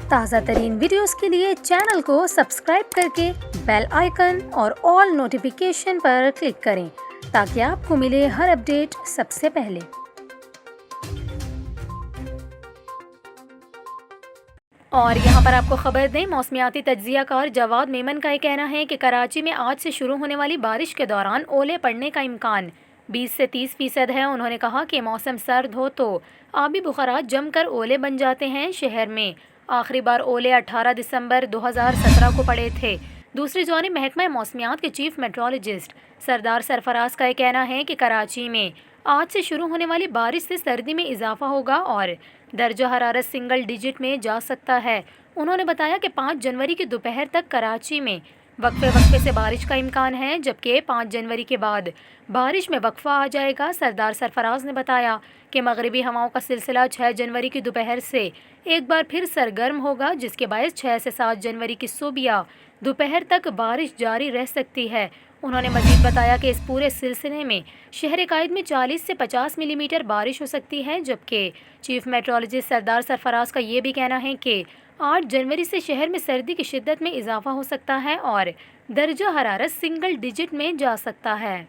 تازہ ترین ویڈیوز کے لیے چینل کو سبسکرائب کر کے بیل آئیکن اور آل نوٹیفیکیشن پر کلک کریں تاکہ آپ کو ملے ہر اپڈیٹ سب سے پہلے۔ اور یہاں پر آپ کو خبر دیں، موسمیاتی تجزیہ کار جواد میمن کا یہ کہنا ہے کہ کراچی میں آج سے شروع ہونے والی بارش کے دوران اولے پڑنے کا امکان 20 سے 30% ہے۔ انہوں نے کہا کہ موسم سرد ہو تو آبی بخارات جم کر اولے بن جاتے ہیں۔ شہر میں آخری بار اولے 18 دسمبر 2017 کو پڑے تھے۔ دوسری جانب محکمہ موسمیات کے چیف میٹرولوجسٹ سردار سرفراز کا یہ کہنا ہے کہ کراچی میں آج سے شروع ہونے والی بارش سے سردی میں اضافہ ہوگا اور درجہ حرارت سنگل ڈیجٹ میں جا سکتا ہے۔ انہوں نے بتایا کہ 5 جنوری کی دوپہر تک کراچی میں وقفے سے بارش کا امکان ہے، جبکہ 5 جنوری کے بعد بارش میں وقفہ آ جائے گا۔ سردار سرفراز نے بتایا کہ مغربی ہواؤں کا سلسلہ 6 جنوری کی دوپہر سے ایک بار پھر سرگرم ہوگا، جس کے باعث 6 سے 7 جنوری کی صبح یا دوپہر تک بارش جاری رہ سکتی ہے۔ انہوں نے مزید بتایا کہ اس پورے سلسلے میں شہر قائد میں 40 سے 50 ملی میٹر بارش ہو سکتی ہے، جبکہ چیف میٹرولوجسٹ سردار سرفراز کا یہ بھی کہنا ہے کہ 8 جنوری سے شہر میں سردی کی شدت میں اضافہ ہو سکتا ہے اور درجہ حرارت سنگل ڈیجٹ میں جا سکتا ہے۔